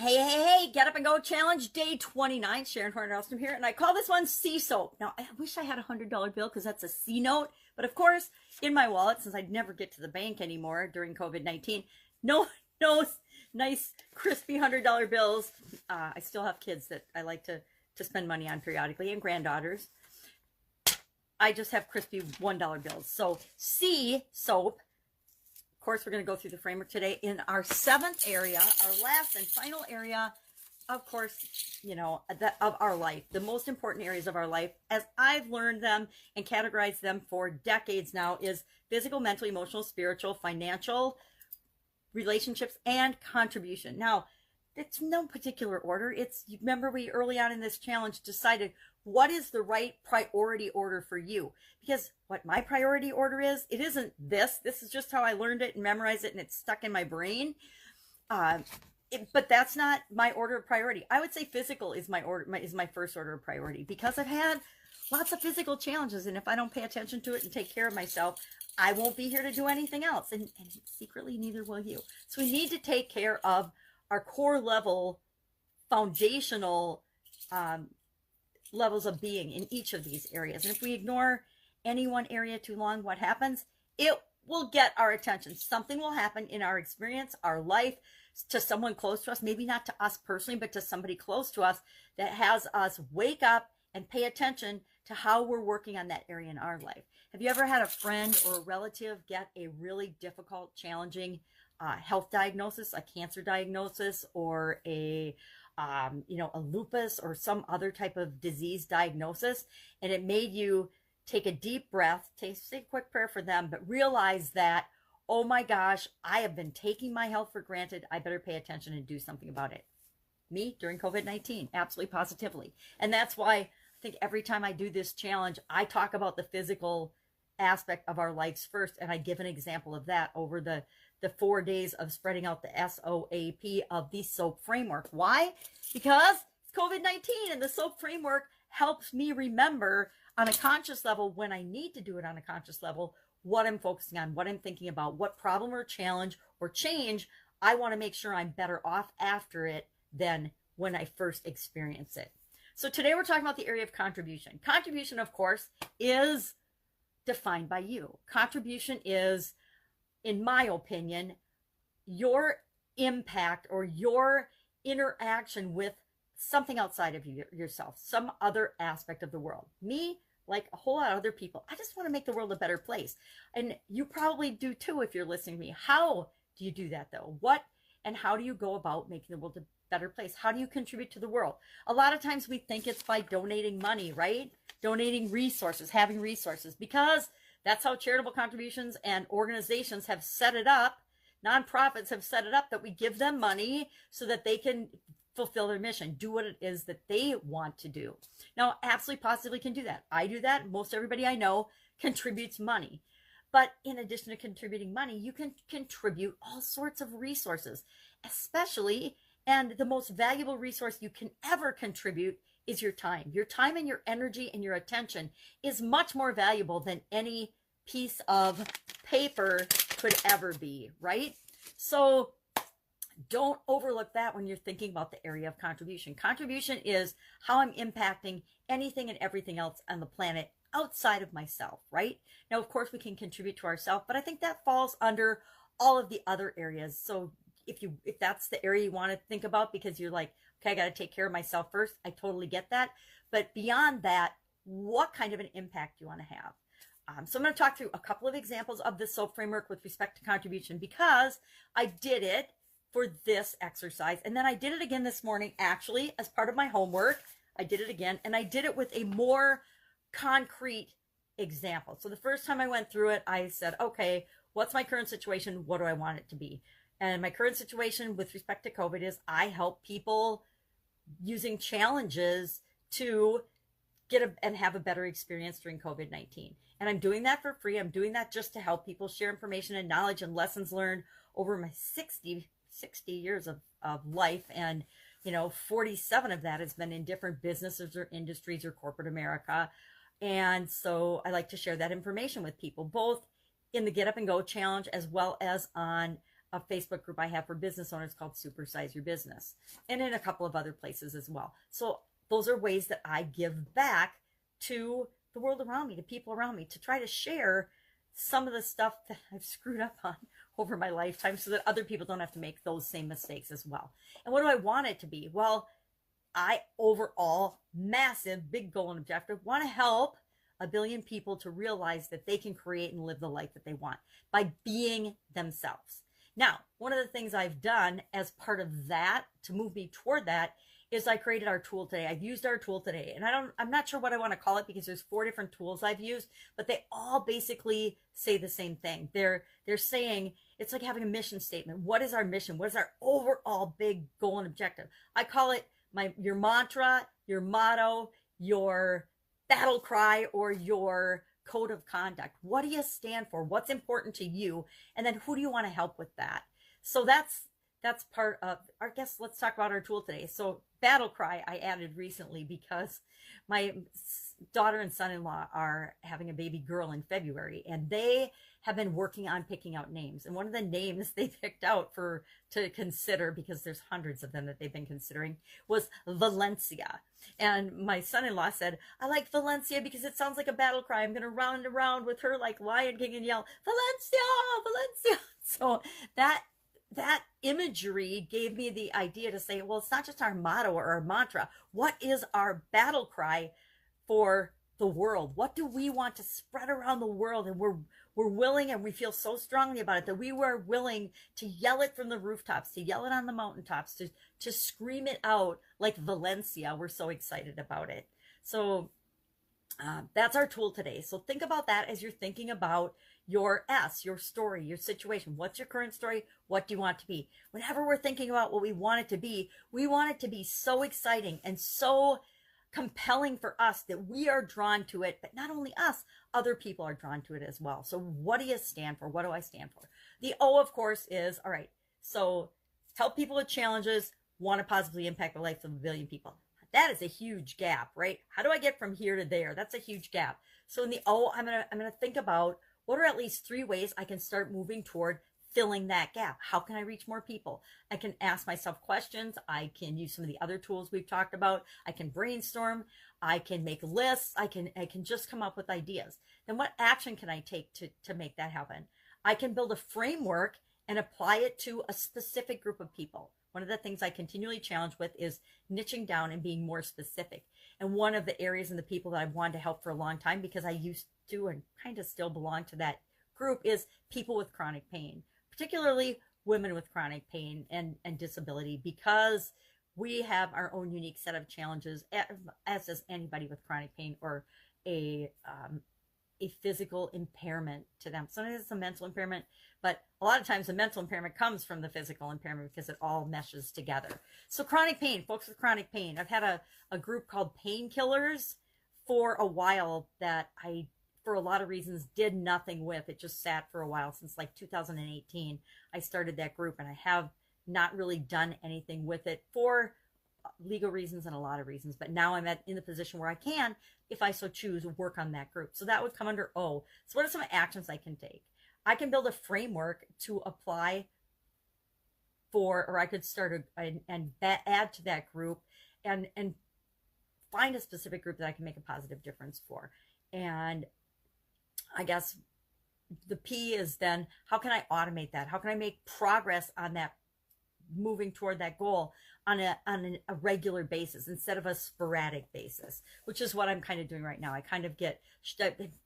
Hey, get up and go challenge day 29. Sharon Horne-Ellstrom here, and I call this one sea soap. Now, I wish I had a $100 bill because that's a C note, but of course, in my wallet, since I'd never get to the bank anymore during COVID-19, no nice, crispy $100 bills. I still have kids that I like to spend money on periodically, and granddaughters. I just have crispy $1 bills. So, sea soap. Of course, we're going to go through the framework today in our seventh area, our last and final area, of course, of our life, the most important areas of our life, as I've learned them and categorized them for decades now, is physical, mental, emotional, spiritual, financial, relationships, and contribution. Now, it's no particular order. Remember, we early on in this challenge decided what is the right priority order for you, because what my priority order is, it isn't this is just how I learned it and memorized it, and it's stuck in my brain. But that's not my order of priority. I would say physical is my first order of priority, because I've had lots of physical challenges, and if I don't pay attention to it and take care of myself, I won't be here to do anything else, and secretly neither will you. So we need to take care of our core level, foundational levels of being in each of these areas. And if we ignore any one area too long, what happens? It will get our attention. Something will happen in our experience, our life, to someone close to us, maybe not to us personally, but to somebody close to us, that has us wake up and pay attention to how we're working on that area in our life. Have you ever had a friend or a relative get a really difficult, challenging health diagnosis, a cancer diagnosis, or a lupus or some other type of disease diagnosis, and it made you take a deep breath, say a quick prayer for them, but realize that, oh my gosh, I have been taking my health for granted. I better pay attention and do something about it. Me, during COVID-19, absolutely positively. And that's why I think every time I do this challenge, I talk about the physical aspect of our lives first, and I give an example of that over the 4 days of spreading out the SOAP of the SOAP framework. Why? Because it's COVID-19, and the SOAP framework helps me remember on a conscious level, when I need to do it on a conscious level, what I'm focusing on, what I'm thinking about, what problem or challenge or change I want to make sure I'm better off after it than when I first experience it. So today we're talking about the area of contribution. Contribution, of course, is defined by you. Contribution is, in my opinion, your impact or your interaction with something outside of yourself, some other aspect of the world. Me, like a whole lot of other people, I just want to make the world a better place. And you probably do too if you're listening to me. How do you do that though? What and how do you go about making the world a better place? How do you contribute to the world? A lot of times we think it's by donating money, right? Donating resources, having resources, because that's how charitable contributions and organizations have set it up. Nonprofits have set it up that we give them money so that they can fulfill their mission, do what it is that they want to do. Now, absolutely positively can do that. I do that. Most everybody I know contributes money. But in addition to contributing money, you can contribute all sorts of resources, especially, and the most valuable resource you can ever contribute is your time. Your time and your energy and your attention is much more valuable than any piece of paper could ever be, right? So don't overlook that when you're thinking about the area of contribution. Contribution is how I'm impacting anything and everything else on the planet outside of myself, right? Now, of course, we can contribute to ourselves, but I think that falls under all of the other areas. So if that's the area you want to think about because you're like, okay, I got to take care of myself first, I totally get that. But beyond that, what kind of an impact do you want to have? So I'm going to talk through a couple of examples of the SOAP framework with respect to contribution, because I did it for this exercise. And then I did it again this morning, actually, as part of my homework. I did it again, and I did it with a more concrete example. So the first time I went through it, I said, okay, what's my current situation? What do I want it to be? And my current situation with respect to COVID is I help people using challenges to get and have a better experience during COVID-19. And I'm doing that for free. I'm doing that just to help people share information and knowledge and lessons learned over my 60 years of life. And, 47 of that has been in different businesses or industries or corporate America. And so I like to share that information with people, both in the Get Up and Go challenge as well as on a Facebook group I have for business owners called Supersize Your Business, and in a couple of other places as well. So those are ways that I give back to the world around me, to people around me, to try to share some of the stuff that I've screwed up on over my lifetime so that other people don't have to make those same mistakes as well. And what do I want it to be? Well, I overall, massive, big goal and objective, want to help 1 billion people to realize that they can create and live the life that they want by being themselves. Now, one of the things I've done as part of that to move me toward that is I created our tool today. I've used our tool today, and I'm not sure what I want to call it because there's 4 different tools I've used, but they all basically say the same thing. They're saying it's like having a mission statement. What is our mission? What is our overall big goal and objective? I call it your mantra, your motto, your battle cry, or your code of conduct. What do you stand for? What's important to you? And then who do you want to help with that? So that's part of our guess. Let's talk about our tool today. So battle cry I added recently because my daughter and son-in-law are having a baby girl in February, and they have been working on picking out names. And one of the names they picked out to consider, because there's hundreds of them that they've been considering, was Valencia. And my son-in-law said, I like Valencia because it sounds like a battle cry. I'm going to round around with her like Lion King and yell, Valencia, Valencia. So that imagery gave me the idea to say, well, it's not just our motto or our mantra. What is our battle cry for the world? What do we want to spread around the world? And we're willing, and we feel so strongly about it that we were willing to yell it from the rooftops, to yell it on the mountaintops, to scream it out like Valencia. We're so excited about it. So that's our tool today. So think about that as you're thinking about your story, your situation. What's your current story? What do you want it to be? Whenever we're thinking about what we want it to be, we want it to be so exciting and so compelling for us that we are drawn to it. But not only us, other people are drawn to it as well. So what do you stand for? What do I stand for? The O, of course, is, all right, so help people with challenges, want to positively impact the lives of 1 billion people. That is a huge gap, right? How do I get from here to there? That's a huge gap. So in the O, I'm gonna think about what are at least 3 ways I can start moving toward filling that gap. How can I reach more people? I can ask myself questions. I can use some of the other tools we've talked about. I can brainstorm. I can make lists. I can just come up with ideas. Then what action can I take to make that happen? I can build a framework and apply it to a specific group of people. One of the things I continually challenge with is niching down and being more specific. And one of the areas and the people that I've wanted to help for a long time, because I used to and kind of still belong to that group, is people with chronic pain, particularly women with chronic pain and disability, because we have our own unique set of challenges, as does anybody with chronic pain or a physical impairment to them. Sometimes it's a mental impairment, but a lot of times the mental impairment comes from the physical impairment because it all meshes together. So chronic pain, folks with chronic pain. I've had a group called Painkillers for a while that I, for a lot of reasons, did nothing with. It just sat for a while. Since like 2018, I started that group, and I have not really done anything with it for legal reasons and a lot of reasons. But now I'm in the position where I can, if I so choose, work on that group. So that would come under O. So what are some actions I can take? I can build a framework to apply for, or I could start and add to that group and find a specific group that I can make a positive difference for. And I guess the P is then, how can I automate that? How can I make progress on that, moving toward that goal on a regular basis instead of a sporadic basis, which is what I'm kind of doing right now. I kind of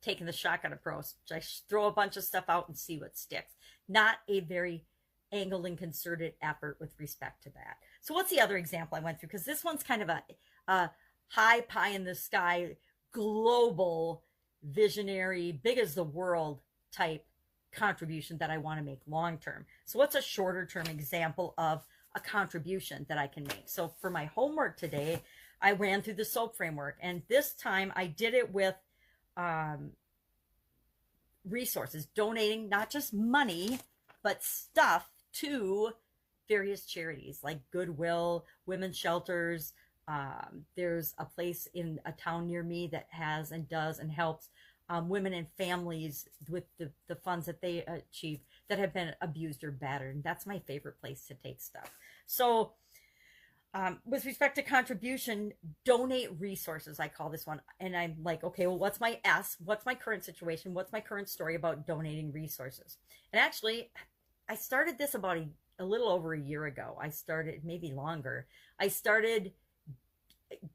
taking the shotgun approach. I throw a bunch of stuff out and see what sticks. Not a very angled and concerted effort with respect to that. So what's the other example I went through? Because this one's kind of a high pie in the sky, global, visionary, big as the world type contribution that I want to make long term. So what's a shorter term example of a contribution that I can make? So for my homework today, I ran through the SOAP framework, and this time I did it with resources, donating not just money, but stuff to various charities like Goodwill, women's shelters. There's a place in a town near me that has and does and helps women and families with the funds that they achieve. that have been abused or battered. And that's my favorite place to take stuff. So with respect to contribution, donate resources, I call this one. And I'm like, okay, well, what's my S? What's my current situation? What's my current story about donating resources? And actually, I started this about a little over a year ago. I started, maybe longer. I started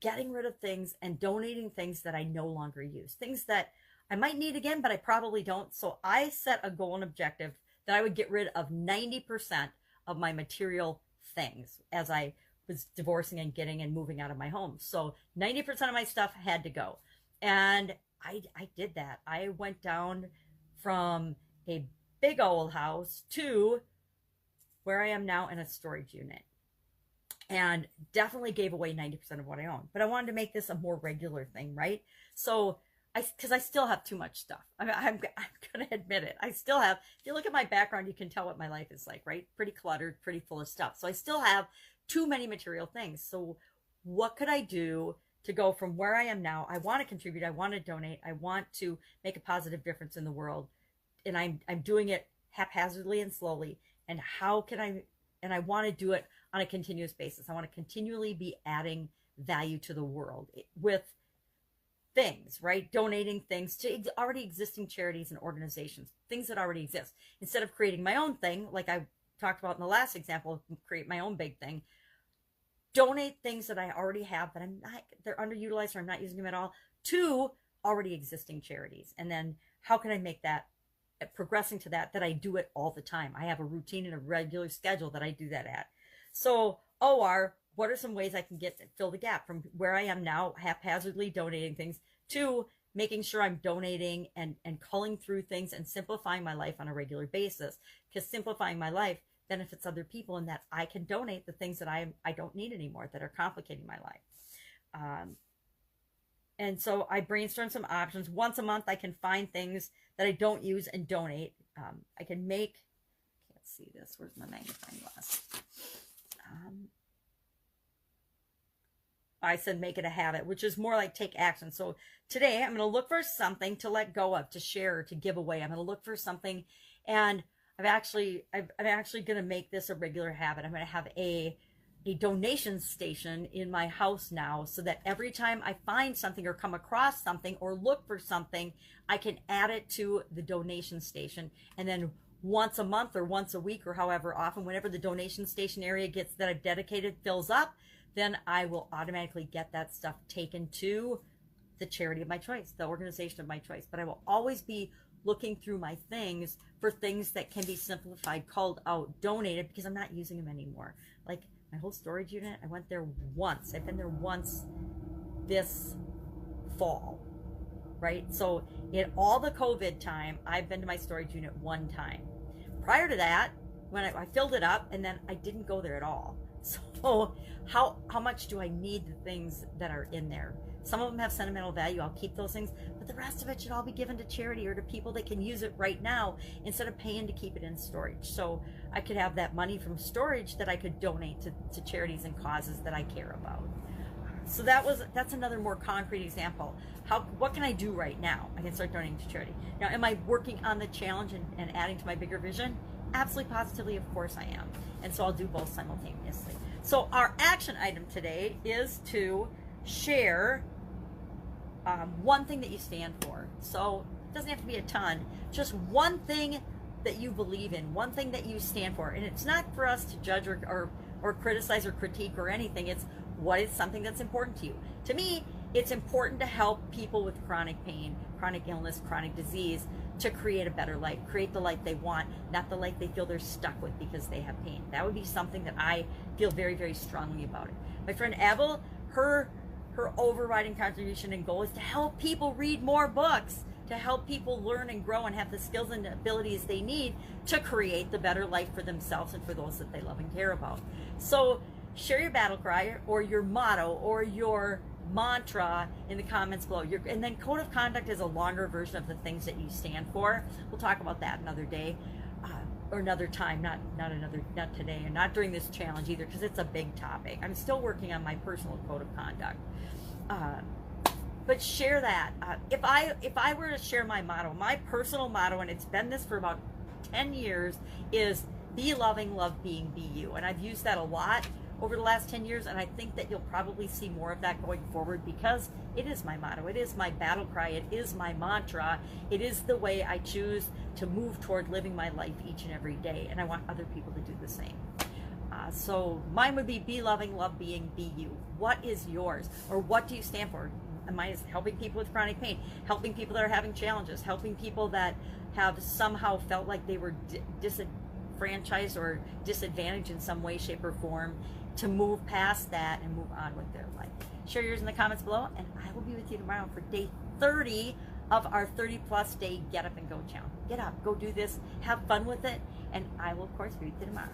getting rid of things and donating things that I no longer use. Things that I might need again, but I probably don't. So I set a goal and objective that I would get rid of 90% of my material things as I was divorcing and getting and moving out of my home. So 90% of my stuff had to go. And I did that. I went down from a big old house to where I am now in a storage unit. And definitely gave away 90% of what I own. But I wanted to make this a more regular thing, right? So because I still have too much stuff. I'm going to admit it. I still have, if you look at my background, you can tell what my life is like, right? Pretty cluttered, pretty full of stuff. So I still have too many material things. So what could I do to go from where I am now? I want to contribute. I want to donate. I want to make a positive difference in the world. And I'm doing it haphazardly and slowly. And how can I want to do it on a continuous basis. I want to continually be adding value to the world with things, right? Donating things to already existing charities and organizations, things that already exist. Instead of creating my own thing, like I talked about in the last example, create my own big thing, donate things that I already have, but they're underutilized or I'm not using them at all, to already existing charities. And then how can I make that, progressing to that I do it all the time? I have a routine and a regular schedule that I do that at. So OR, what are some ways I can fill the gap from where I am now, haphazardly donating things, to making sure I'm donating and culling through things and simplifying my life on a regular basis? Because simplifying my life benefits other people, and that I can donate the things that I don't need anymore that are complicating my life. And so I brainstorm some options. Once a month, I can find things that I don't use and donate. I can make, can't see this, where's my magnifying glass? I said make it a habit, which is more like take action. So today I'm going to look for something to let go of, to share, to give away. I'm going to look for something, and I'm actually going to make this a regular habit. I'm going to have a donation station in my house now, so that every time I find something or come across something or look for something, I can add it to the donation station. And then once a month or once a week or however often, whenever the donation station area that I've dedicated fills up, then I will automatically get that stuff taken to the charity of my choice, the organization of my choice. But I will always be looking through my things for things that can be simplified, called out, donated, because I'm not using them anymore. Like my whole storage unit, I went there once. I've been there once this fall, right? So in all the COVID time, I've been to my storage unit one time. Prior to that, when I filled it up, and then I didn't go there at all. So how much do I need the things that are in there? Some of them have sentimental value. I'll keep those things, but the rest of it should all be given to charity or to people that can use it right now, instead of paying to keep it in storage. So I could have that money from storage that I could donate to charities and causes that I care about. So that's another more concrete example. What can I do right now? I can start donating to charity. Now, am I working on the challenge and adding to my bigger vision? Absolutely, positively, of course I am. And so I'll do both simultaneously. So our action item today is to share one thing that you stand for. So it doesn't have to be a ton, just one thing that you believe in, one thing that you stand for. And it's not for us to judge or criticize or critique or anything. It's what is something that's important to you. To me, it's important to help people with chronic pain, chronic illness, chronic disease, to create a better life, create the life they want, not the life they feel they're stuck with because they have pain. That would be something that I feel very, very strongly about it. My friend Abel, her overriding contribution and goal is to help people read more books, to help people learn and grow and have the skills and abilities they need to create the better life for themselves and for those that they love and care about. So share your battle cry or your motto or your mantra in the comments below. And then code of conduct is a longer version of the things that you stand for. We'll talk about that another day or another time, not today, and not during this challenge either, because it's a big topic. I'm still working on my personal code of conduct. But share that. If I were to share my motto, my personal motto, and it's been this for about 10 years is be loving, love being, be you. And I've used that a lot over the last 10 years, and I think that you'll probably see more of that going forward because it is my motto, it is my battle cry, it is my mantra, it is the way I choose to move toward living my life each and every day, and I want other people to do the same. So mine would be loving, love being, be you. What is yours? Or what do you stand for? Mine is helping people with chronic pain, helping people that are having challenges, helping people that have somehow felt like they were disenfranchised or disadvantaged in some way, shape, or form, to move past that and move on with their life. Share yours in the comments below, and I will be with you tomorrow for day 30 of our 30+ day Get Up and Go challenge. Get up, go do this, have fun with it, and I will, of course, be with you tomorrow.